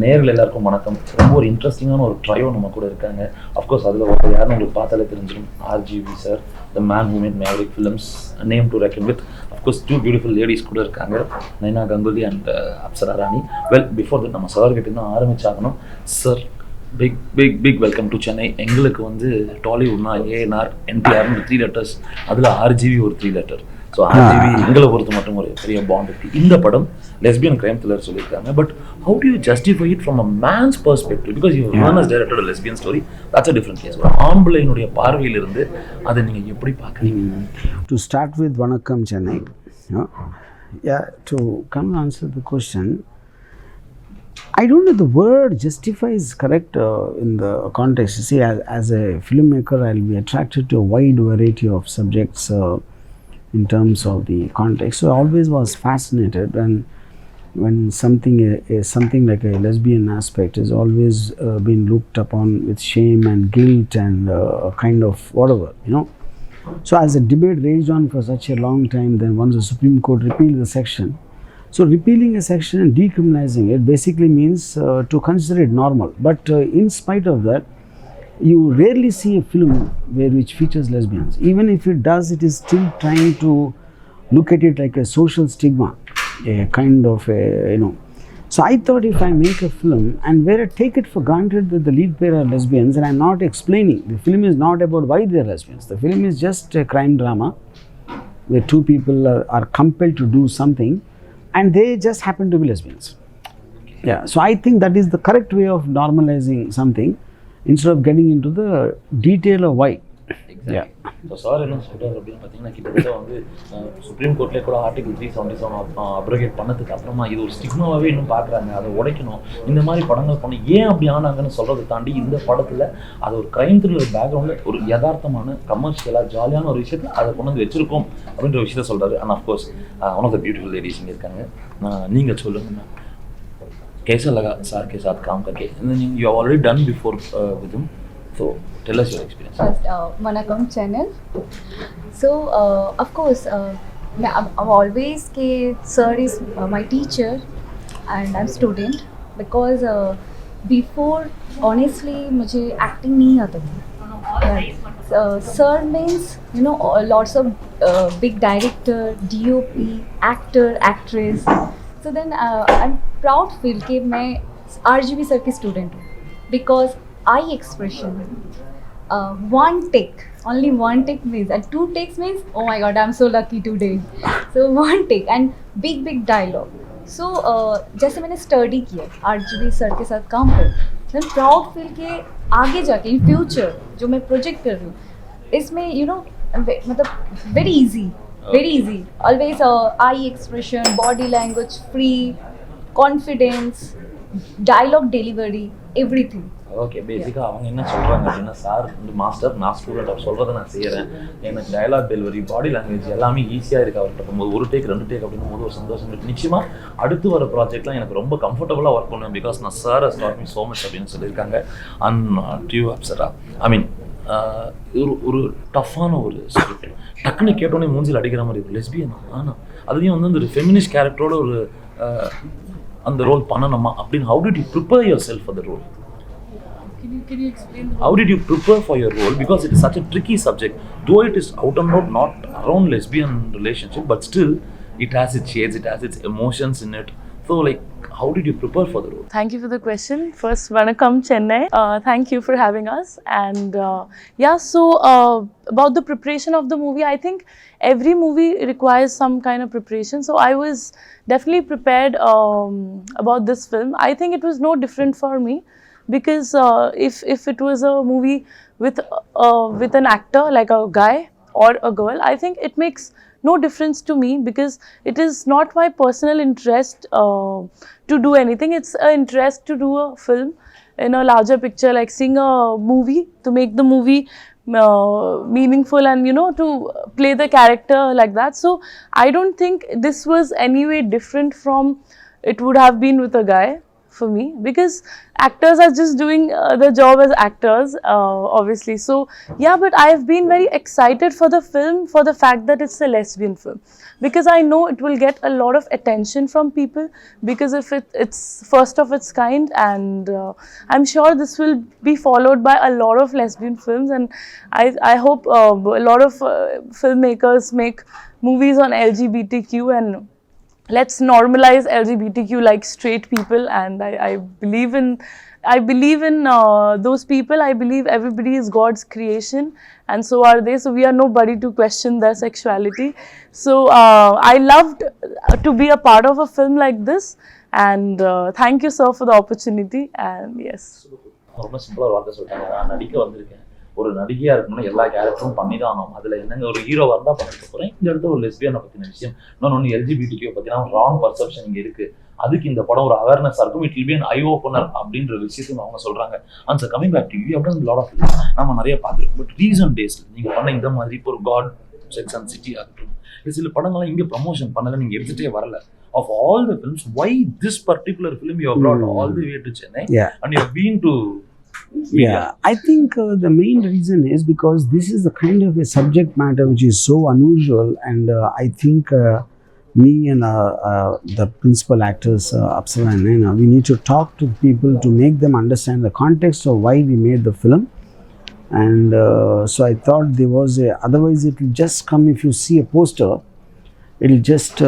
நேரில் எல்லாருக்கும் வணக்கம். ரொம்ப ஒரு இன்ட்ரெஸ்டிங்கான ஒரு ட்ரையோ நம்ம கூட இருக்காங்க. அஃப்கோர்ஸ் அதில் ஒரு யாருன்னு உங்களுக்கு பார்த்தாலே தெரிஞ்சிடும். RGV sir, the man who made Maverick films, name to reckon with. Of course 2 beautiful ladies கூட இருக்காங்க, Naina Ganguly and Apsara Rani. Well, before that நம்ம சார் கிட்ட தான் ஆரம்பிச்சாகணும். Sir, big welcome to Chennai. எங்களுக்கு வந்து டாலிவுட்னா ANR, NTRன்னு 3 letters, அதில் RGV ஒரு 3 letter. ஸோ RGV எங்களை பொறுத்த மட்டும் ஒரு பெரிய பாண்ட் இருக்குது. இந்த படம் லெஸ்பியன் கிரைம் த்ரில்லர் சொல்லியிருக்காங்க. But how do you justify it from a man's perspective? Because you has directed a lesbian story, that's a different case. ஒரு ஆம்பளையினுடைய பார்வையிலிருந்து அதை நீங்கள் எப்படி பார்க்குறீங்க? டு ஸ்டார்ட் வித் வணக்கம் Chennai. To come answer the question, I don't know the word justify is correct in the context. You see, as a filmmaker, I'll be attracted to a wide variety of subjects in terms of the context. So I always was fascinated when something like a lesbian aspect is always been looked upon with shame and guilt and kind of whatever, you know. So as a debate raged on for such a long time, then once the Supreme Court repealed the section. So repealing a section and decriminalizing it basically means to consider it normal. But in spite of that, you rarely see a film which features lesbians. Even if it does, it is still trying to look at it like a social stigma, a kind of a, you know. So I thought if I make a film and where I take it for granted that the lead pair are lesbians and I'm not explaining, the film is not about why they are lesbians. The film is just a crime drama where 2 people are compelled to do something and they just happen to be lesbians. Yeah, so I think that is the correct way of normalizing something instead of getting into the detail of why. Exactly. Yeah. So sir என்ன சொல்கிறார் அப்படின்னு பார்த்தீங்கன்னா, கிட்டத்தட்ட வந்து supreme கோர்ட்லேயே கூட article 377 அப்ரோகேட் பண்ணதுக்கு அப்புறமா இது ஒரு ஸ்டிக்மாவே இன்னும் பார்க்குறாங்க. அதை உடைக்கணும், இந்த மாதிரி படங்கள் பண்ணி ஏன் அப்படி ஆனாங்கன்னு சொல்கிறத தாண்டி இந்த படத்தில் அது ஒரு கிரைம் த்ரில்லர் பேக்ரவுண்டில் ஒரு யதார்த்தமான கமர்ஷியலாக ஜாலியான ஒரு விஷயத்தில் அதை கொண்டு வந்து வச்சிருக்கோம் அப்படின்ற விஷயத்த சொல்கிறாரு. And of course one of the beautiful ladies இங்கே இருக்காங்க. நீங்கள் சொல்லுங்கண்ணா, कैसा लगा सर के साथ काम करके? You have already done before with him, so tell us your experience. First, Vanakkam channel. So of course, I'm always ke sir is my teacher and I'm student because before honestly मुझे acting नहीं आता था. Sir means you know lots of big director, DOP, actor, actress. So then I'm proud feel कि मैं RGV sir की student हूँ because eye expression, one take, only one take means, and 2 takes means oh my god I'm so lucky today. So one take and big dialogue. So जैसे मैंने study किया RGV sir के साथ काम कर, then proud feel कि आगे जाके in future जो मैं project कर रही हूँ इसमें you know मतलब very easy. Very easy. Always eye expression, body language, free, confidence, dialogue delivery, everything. Okay, பேசிக்காக அவங்க என்ன சொல்கிறாங்க அப்படின்னா, சார் வந்து மாஸ்டர், நான் ஸ்டூடெண்ட், அவர் சொல்கிறத நான் செய்கிறேன், எனக்கு டயலாக் டெலிவரி, பாடி லாங்குவேஜ் எல்லாமே ஈஸியாக இருக்குது அவர்கிட்ட போகும்போது. 1 டேக் 2 டேக் அப்படின்னும் போது ஒரு சந்தோஷம் இருக்குது. நிச்சயமாக அடுத்து வர ப்ராஜெக்ட்லாம் எனக்கு ரொம்ப கம்ஃபர்டபுளாக ஒர்க் பண்ணுவேன் பிகாஸ் நான் sir has dot me so much அப்படின்னு சொல்லியிருக்காங்க. அண்ட் டு யூ அப்சரா, ஐ மீன் ஒரு டஃப்பான ஒரு ஸ்கிரிப்ட், டக்குன்னு கேட்டோன்னே மூஞ்சில் அடிக்கிற மாதிரி ஒரு லெஸ்பியன், ஆனால் அதுலேயும் வந்து ஒரு ஃபெமினிஸ்ட் கேரக்டரோட ஒரு அந்த ரோல் பண்ணணுமா அப்படின்னு, how did you prepare yourself for the role? Can you explain? How did you prepare for your role? Because it is such a tricky subject. Though it is out and out not around lesbian relationship, but still it has its shades, it has its emotions in it. So like, how did you prepare for the role? Thank you for the question. First, Vanakkam Chennai. Thank you for having us. And yeah, so about the preparation of the movie, I think every movie requires some kind of preparation. So I was definitely prepared about this film. I think it was no different for me because if it was a movie with an actor like a guy or a girl, I think it makes no difference to me because it is not my personal interest to do anything. It's an interest to do a film in a larger picture, like seeing a movie, to make the movie meaningful and you know to play the character like that. So I don't think this was any way different from it would have been with a guy. for me, because actors are just doing their job as actors, obviously. So yeah, but I've been very excited for the film for the fact that it's a lesbian film, because I know it will get a lot of attention from people, because if it's first of its kind, and I'm sure this will be followed by a lot of lesbian films, and I hope a lot of filmmakers make movies on LGBTQ, and let's normalize LGBTQ like straight people. And I believe in those people. I believe everybody is God's creation, and so are they. So we are nobody to question their sexuality. So I loved to be a part of a film like this, and thank you, sir, for the opportunity. And yes. ரொம்ப சிம்பிளா ஒரு வார்த்தை சொல்லிட்டாங்க, நான் நடிக்க வந்திருக்கேன். ஒரு நடிகையா இருக்கணும்னா எல்லா கேரக்டரும் பண்ணி தான் ஆகணும். அதுல என்னங்க ஒரு ஹீரோவா இருந்தா பண்ணிட்டு போறேன். இந்த இடத்துல ஒரு லெஸ்பியனை பத்தின விஷயம், இன்னொன்னு எல்ஜிபிடிக்யூ பத்தினா ராங் பர்செப்ஷன் இங்க இருக்கு. அதுக்கு இந்த படம் ஒரு அவேர்னஸ் இருக்கும். It will be an eye opener அப்படின்ற விஷயத்தையும் அவங்க சொல்றாங்க. And sir coming back to you, அப்படின் லாட் ஆஃப் நம்ம நிறைய பார்த்துருக்கோம். பட் ரீசன்ட் டேஸ்ல நீங்க பண்ண இந்த மாதிரி இப்போ ஒரு காட் செக்ஸ் அண்ட் சிட்டி ஆகட்டும், சில படங்கள்லாம் இங்க ப்ரமோஷன் பண்ணல, நீங்க எடுத்துட்டே வரல. Of all the films, why this particular film you have brought all the way to Chennai? Yeah. And you have been to Yeah, I think the main reason is because this is the kind of a subject matter which is so unusual, and I think me and the principal actors, Apsara Rani Naina, we need to talk to people to make them understand the context of why we made the film. And so I thought there was otherwise it will just come, if you see a poster, it will just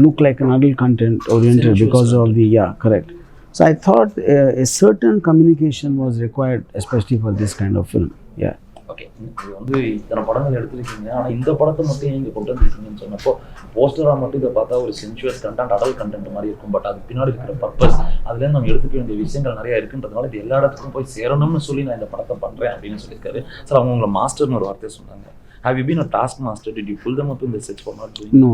look like an adult content oriented because of the, yeah, correct. So I thought a certain communication was required, especially for this kind of film. Yeah. Okay. இது வந்து இத்தனை படங்கள் எடுத்துருக்கீங்க, ஆனால் இந்த படத்தை மட்டும் நீங்கள் கொண்டு வந்துருக்கீங்கன்னு சொன்னப்போ போஸ்டராக மட்டும் இதை பார்த்தா ஒரு சென்சுவஸ் கண்டென்ட், அடல்ட் கண்டென்ட் மாதிரி இருக்கும். பட் அதுக்கு பின்னாடி இருக்கிற பர்பஸ், அதுலேருந்து நம்ம எடுத்துக்க வேண்டிய விஷயங்கள் நிறையா இருக்குன்றதுனால இது எல்லா இடத்துக்கும் போய் சேரணும்னு சொல்லி நான் இந்த படத்தை பண்ணுறேன் அப்படின்னு சொல்லியிருக்காரு. சார் அவங்க உங்களை மாஸ்டர்னு ஒரு வார்த்தையை சொன்னாங்க. Have you been a taskmaster? Did you pull them up in the sets for not doing? No.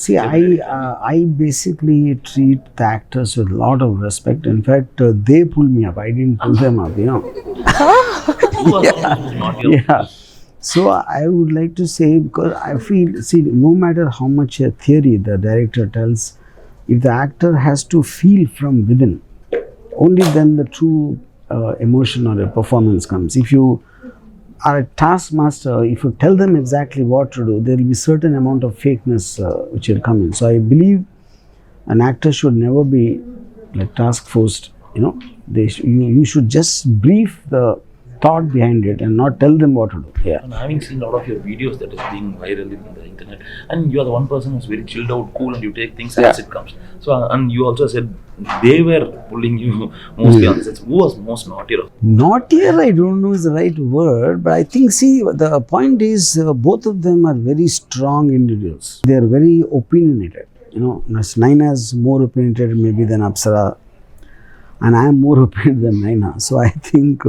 See, I basically treat the actors with a lot of respect. In fact, they pull me up. I didn't pull them up, you know. Yeah. So I would like to say, because I feel, see, no matter how much a theory the director tells, if the actor has to feel from within, only then the true emotion or a performance comes. If you are a taskmaster, if you tell them exactly what to do, there will be certain amount of fakeness which will come in. So I believe an actor should never be like task forced, you know. You should just brief the thought behind it and not tell them what to do. Yeah. And having seen a lot of your videos that is being viral in the internet, and you are the one person who's very chilled out, cool, and you take things as it comes. So and you also said they were pulling you mostly on sets. Who was most naughtier? Naughtier, I don't know is the right word, but I think, see, the point is both of them are very strong individuals. They are very opinionated. You know, Naina is more opinionated maybe than Apsara, and I am more opinionated than Naina. So I think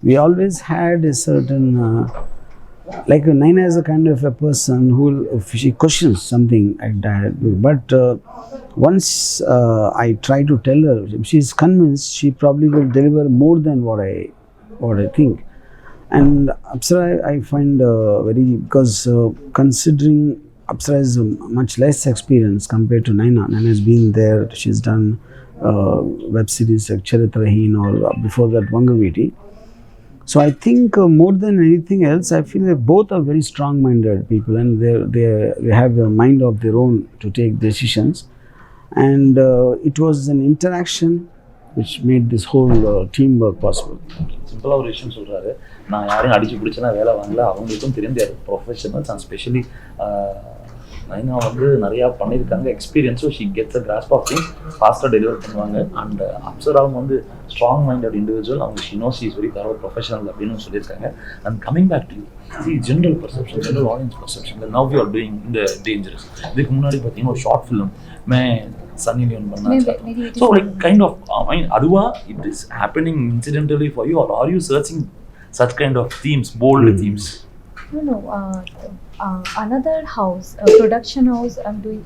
we always had a certain, like Naina is a kind of a person who if she questions something like that. But once I try to tell her, if she is convinced, she probably will deliver more than what I think. And Apsara, I find very, because considering Apsara is much less experience compared to Naina. Naina has been there, she's done web series like Charitrahin or before that Vangaviti. So I think more than anything else, I feel that both are very strong-minded people, and they have a mind of their own to take decisions. And it was an interaction which made this whole teamwork possible. சிம்பிளாக ஒரு விஷயம் சொல்கிறாரு, நான் யாரையும் அடிச்சு பிடிச்சேன்னா வேலை வாங்கல, அவங்களுக்கும் தெரிந்த ப்ரொஃபஷனல்ஸ் அண்ட் ஸ்பெஷலி நைனா வந்து நிறையா பண்ணியிருக்காங்க எக்ஸ்பீரியன்ஸும். She gets a grasp of things, ஃபாஸ்ட்டாக டெலிவர் பண்ணுவாங்க. அண்ட் அப்சராவும் வந்து ஸ்ட்ராங் மைண்டட் இண்டிவிஜுவல், அவங்க she knows she is very thorough professional அப்படின்னு சொல்லியிருக்காங்க. And coming back to you, see general perception, general audience perception, now you are doing இந்த dangerous. இதுக்கு முன்னாடி பார்த்தீங்கன்னா ஒரு ஷார்ட் ஃபிலிம் சன்னி லியோன் பண்ணாங்க. ஸோ லைக் கைண்ட் ஆஃப் அதுவா it is happening incidentally for you, are are you searching such kind of themes, bold themes? No. Another house, production house, I'm doing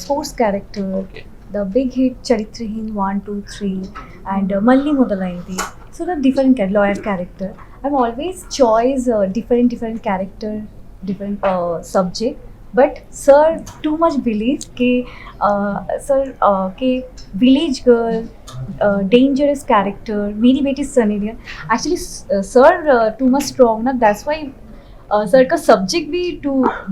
sports character. Okay. The big hit Charitrahin 1, 2, 3 and Malli Modalaindi. So the different lawyer character. I'm always choice different character, different subject but sir too much believe कि sir कि village girl dangerous character मेरी बेटी Sunny Leone actually sir too much strong ना that's why sir का subject भी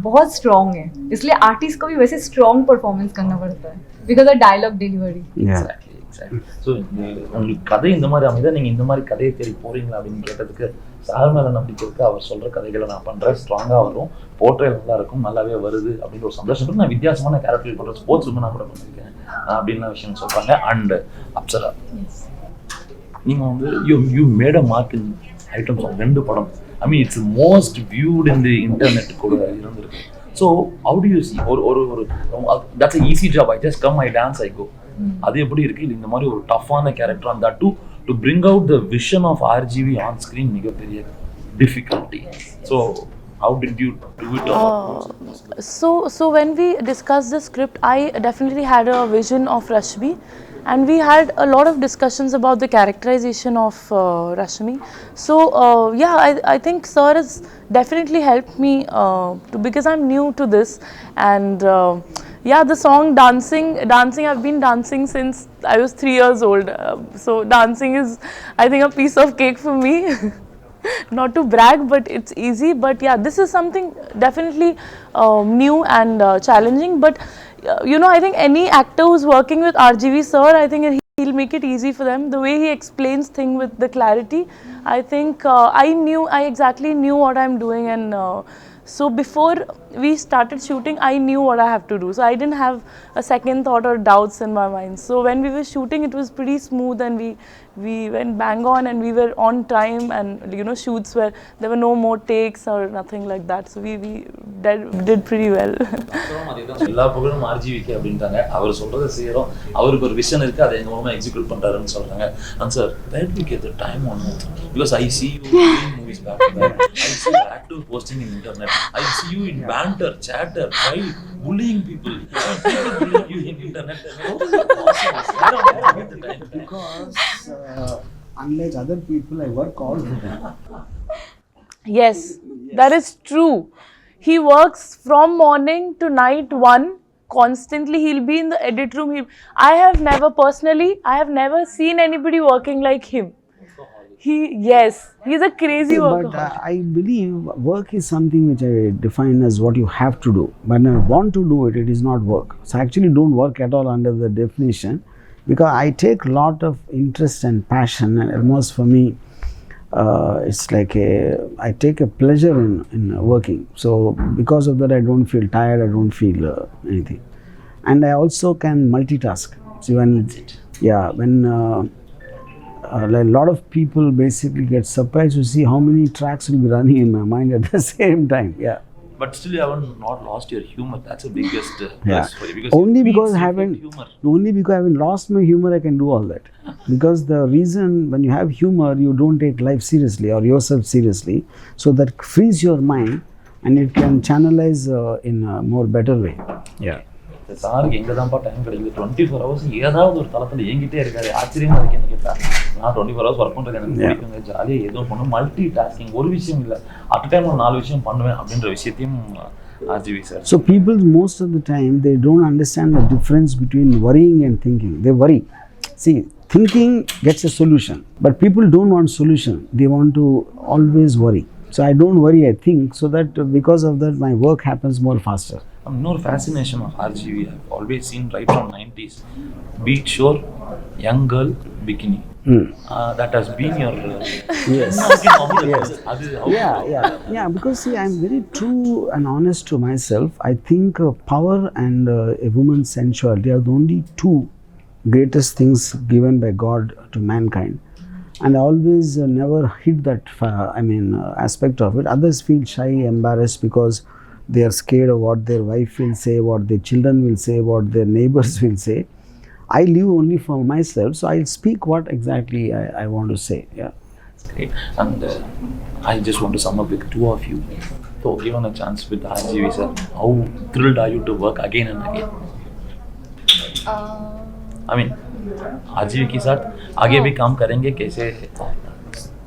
बहुत strong है इसलिए आर्टिस्ट को भी वैसे स्ट्रॉन्ग परफॉर्मेंस करना पड़ता है because of dialogue delivery so உங்களுக்கு கதை இந்த மாதிரி அமைதா நீங்கள் இந்த மாதிரி கதையை தேடி போறீங்களா அப்படின்னு கேட்டதுக்கு சார் மேலே நம்பிக்கை இருக்கு அவர் சொல்கிற கதைகளை நான் பண்ணுறேன் ஸ்ட்ராங்காக வரும் போர்ட்ரேல் நல்லா இருக்கும் நல்லாவே வருது அப்படின்ற ஒரு சந்தோஷம் நான் வித்தியாசமான கேரக்டர் பண்ணுறேன் ஸ்போர்ட்ஸ் உமனாக கூட பண்ணியிருக்கேன் அப்படின்னு விஷயம் சொல்கிறாங்க. அண்ட் அப்சரா நீங்கள் வந்து you made a mark in items of 2 படம். I mean, it's most viewed in the internet கூட இருந்திருக்கு. So how do you see ஒரு that's an easy job. I just come, I dance, I go. அது எப்படி இருக்கு இந்த மாதிரி ஒரு டஃப்பான character and that to bring out the vision of RGV on screen மிகப்பெரிய difficulty. So how did you do it? So when we discussed the script, I definitely had a vision of Rashmi. And we had a lot of discussions about the characterization of Rashmi. So yeah, I think sir has definitely helped me because I'm new to this. And yeah, the song dancing, I've been dancing since I was 3 years old. So dancing is, I think, a piece of cake for me. Not to brag, but it's easy. But yeah, this is something definitely new and challenging. But you know, I think any actor who's working with RGV sir, I think he'll make it easy for them. The way he explains things with the clarity, I think I exactly knew what I'm doing. And so before we started shooting, I knew what I have to do. So I didn't have a second thought or doubts in my mind. So when we were shooting, it was pretty smooth, and we went bang on, and we were on time, and you know, shoots where there were no more takes or nothing like that. So we did pretty well. எல்லா புகழும் ஆர்ஜிவிக்கு அப்படின்ட்டாங்க. அவர் சொல்றதை செய்யறோம். அவருக்கு ஒரு vision இருக்கு, அதை எங்க மூலமா எக்ஸிக்யூட் பண்றாருன்னு சொல்றாங்க. And sir, where do you get the time on it? Because I see you doing movies back to back. I see you active posting in internet. I see you in banter, chatter, fight, bullying people. People bullying you in internet. How is it possible? Where do you get the time? Because unlike other people, I work all the time. Yes, that is true. He works from morning to night 1 constantly. He'll be in the edit room. I have never seen anybody working like him. He's a crazy worker. But I believe work is something which I define as what you have to do. When I want to do it, it is not work. So I actually don't work at all under the definition, because I take a lot of interest and passion, and almost for me, it's like I take a pleasure in working. So because of that, I don't feel tired, I don't feel anything. And I also can multitask. So when a lot of people basically get surprised to see how many tracks will be running in my mind at the same time. Yeah. But still, you haven't not lost your humor. That's the biggest plus for you. Because only because I haven't lost my humor, I can do all that. Because the reason, when you have humor, you don't take life seriously or yourself seriously. So that frees your mind, and it can channelize in a more better way. Yeah. சாருக்கு எங்கே தான்ப்பா time கிடைக்குது? 24 hours ஏதாவது ஒரு தளத்தில் இயங்கிட்டே இருக்காரு. ஆச்சரியமா இருக்கு என்ன கேட்டா. நான் 24 hours ஒர்க் பண்ணுறது எனக்கு பிடிக்குங்க. ஜாலியாக ஏதோ பண்ணும். மல்டி டாஸ்கிங், ஒரு விஷயம் இல்லை, அட் டைம் ஒரு 4 விஷயம் பண்ணுவேன் அப்படின்ற விஷயத்தையும் RGV sir. So people most of the time, they don't understand the difference between worrying and thinking. They worry. See, thinking gets a solution, but people don't want solution. They want to always worry. So I don't worry, I think, so that because of that my work happens more faster. More fascination of RGV I've always seen right from 90s. Beach shore, young girl, bikini. That has been your Yes. Yeah, because see, I'm very true and honest to myself. I think power and a woman's sensuality are the only 2 greatest things given by God to mankind. And I always never hid that aspect of it. Others feel shy, embarrassed, because they are scared of what their wife will say, what their children will say, what their neighbors will say. I live only for myself, so I'll speak what exactly I want to say. Yeah. Great. And I just want to sum up with 2 of you. So given a chance with RGV sir, how thrilled are you to work again and again? I mean, RGV के साथ आगे भी काम करेंगे कैसे?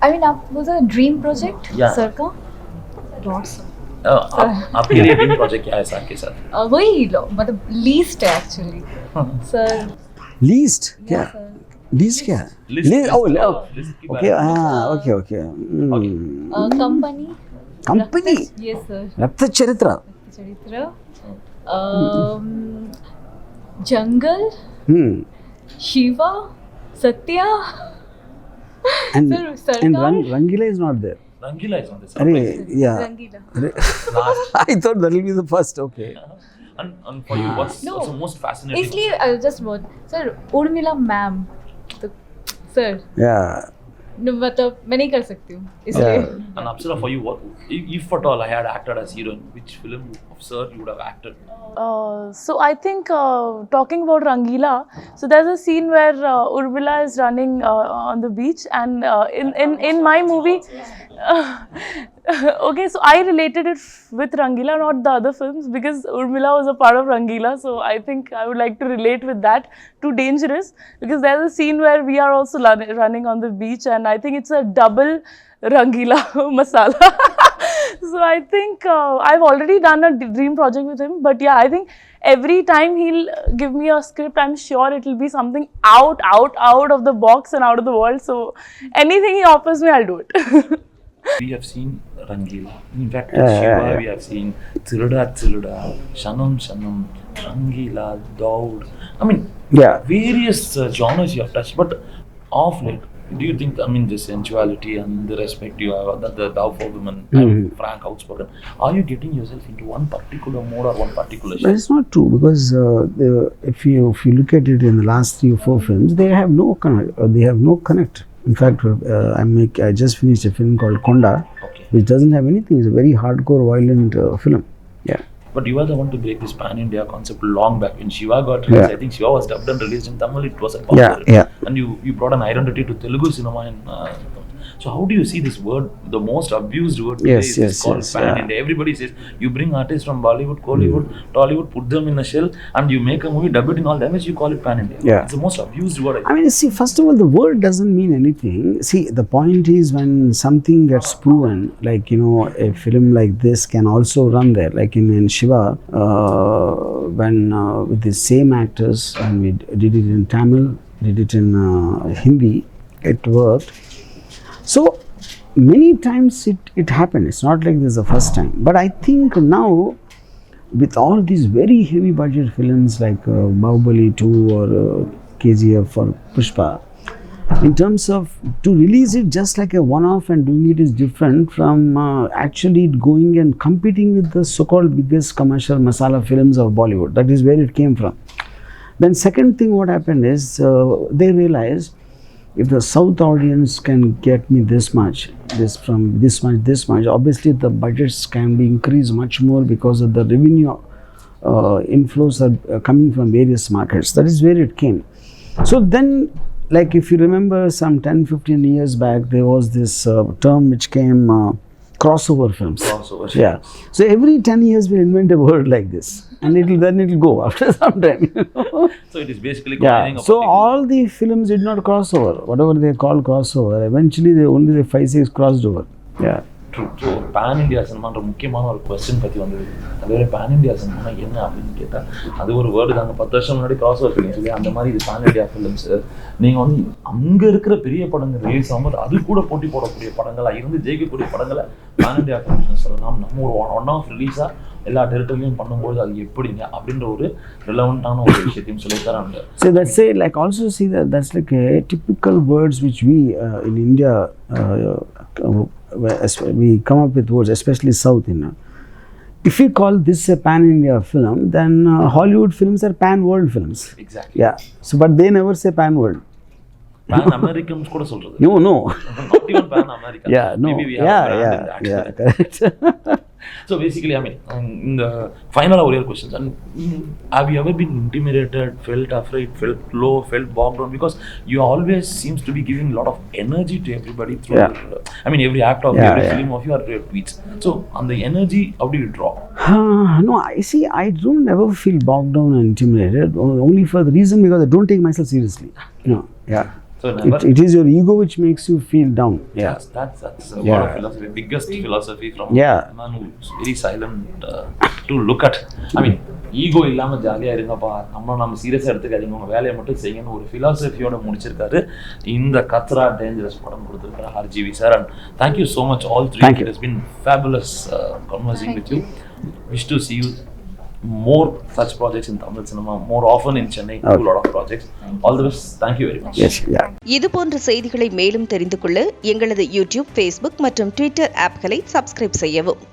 I mean, was a dream project, Yeah. sir का? Lots. आपके लिए ड्रीम प्रोजेक्ट क्या है सर के साथ? वही लो मतलब लीस्ट है एक्चुअली सर. Least क्या? Least क्या? List. List. Okay. Okay. Company. Company. Yes sir. Rakta Charitra. Charitra. Jungle. Shiva. Satya. And Sir, Rangila is not there. Rangila is on this. Yeah. Rangila. Last. I thought that will be the first. Okay. And for you, what's also most fascinating? इसलिए just what sir Urmila ma'am तो sir Yeah. मतलब मैं नहीं कर सकती हूँ इसलिए. And Apsara, for you, what if at all I had acted as heroine, which film of Sir you would have acted? So I think talking about Rangila, so there's a scene where Urmila is running on the beach, and in my movie, okay, so I related it with Rangila, not the other films, because Urmila was a part of Rangila. So I think I would like to relate with that. Too dangerous, because there's a scene where we are also running on the beach, and I think it's a double Rangila masala. So I think I've already done a dream project with him, but yeah, I think every time he'll give me a script, I'm sure it'll be something out of the box and out of the world. So anything he offers me, I'll do it. We have seen Rangila. In fact, Shiva, we have seen Tiruda, Shanam, Rangila, Daud. I mean, various genres you have touched. But of late, do you think, I mean, the sensuality and the respect you have, the love for women, frank, outspoken, are you getting yourself into one particular mode or one particular genre? But it's not true, because if you look at it in the last 3 or 4 films, they have no connect. In fact, I just finished a film called Konda, which doesn't have anything. It's a very hardcore, violent film. Yeah. But you are the one to break this pan-India concept long back. When Shiva got released, I think Shiva was dubbed and released in Tamil. It wasn't popular. And you brought an identity to Telugu cinema. So how do you see this word, the most abused word today is called pan-India. Everybody says, you bring artists from Bollywood, Kollywood, Tollywood, put them in a shell, and you make a movie, dub it in all languages, you call it pan-India. It's the most abused word. I mean, see, first of all, the word doesn't mean anything. See, the point is when something gets proven, like, you know, a film like this can also run there. Like in Shiva, when with the same actors, and we did it in Tamil, did it in Hindi, it worked. So many times it happened. It's not like this is the first time. But I think now, with all these very heavy budget films like Bahubali 2 or KGF or Pushpa, in terms of to release it just like a one-off and doing it is different from actually going and competing with the so-called biggest commercial masala films of Bollywood. That is where it came from. Then second thing what happened is they realized, if the South audience can get me this much, this much, obviously the budgets can be increased much more because of the revenue inflows are coming from various markets. That is where it came. So then, like if you remember some 10-15 years back, there was this term which came crossover films. Yeah. So every 10 years we invent a word like this, and then it'll go after some time. So it is basically combining. So all the films did not cross over. Whatever they call crossover, eventually only the 5-6 crossed over. Yeah. True. So pan-India cinema முக்கியமான ஒரு question பத்தி வந்தது. அதுவே pan-India cinema என்ன அப்படினு கேட்டா அது ஒரு வேர்ட் தாங்க 10 வருஷம் முன்னாடி கிராஸ் ஓவர் பண்ணி சொல்லி அந்த மாதிரி இது pan-India films. நீங்க வந்து அங்க இருக்கிற பெரிய படங்கள் ரிலீஸ் ஆகும்போது அது கூட போட்டி போடக்கூடிய படங்களா இருந்து ஜெயிக்கக்கூடிய படங்களை pan-India films சொல்லலாம். நம்ம ஒரு ஒன் ஆஃப் ரிலீஸா எல்லா டெரிட்டரியிலும் பண்ணும்போது அது எப்படிங்க அப்படின்ற ஒரு ரிலவெண்டான ஒரு விஷயத்தையும் சொல்லித்தராங்க. So that's say like also see that's like a typical words which we in India we come up with words, especially South India. If we call this a pan-India film, then Hollywood films are pan-world films. Exactly. Yeah. So but they never say pan-world. Pan-Americans கூட சொல்றது. No. Not even pan-American. Yeah. No. Maybe we have Yeah. Correct. So basically, I mean, in the final of your questions, and have you ever been intimidated, felt afraid, felt low, felt bogged down? Because you always seems to be giving a lot of energy to everybody through. I mean, every act of every film of you are your tweets. So on the energy, how do you draw? No, I don't ever feel bogged down and intimidated. Only for the reason because I don't take myself seriously. No. Yeah. So never. It is your ego which makes you feel down. Yeah. That's a Yeah. lot of philosophy. Biggest philosophy from Yeah. a man who's very silent to look at. I mean, ego இல்லாமல் ஜாலியாக இருங்கப்பா, நம்ம சீரியஸாக எடுத்துக்காதீங்க, உங்கள் வேலையை மட்டும் செய்யணும்னு ஒரு ஃபிலாசபியோட முடிச்சிருக்காரு இந்த கத்ரா டேஞ்சரஸ் படம் கொடுத்துருக்காரு RGV sir. And thank you so much all three. It has been fabulous conversing with you. Wish to see you more such projects in Tamil cinema, more often in Chennai. Do a lot of projects. All the best. Thank you very much. Yes, yeah. இது போன்ற செய்திகளை மேலும் தெரிந்து கொள்ள எங்களது YouTube, Facebook மற்றும் Twitter ஆப்களை subscribe செய்யவும்.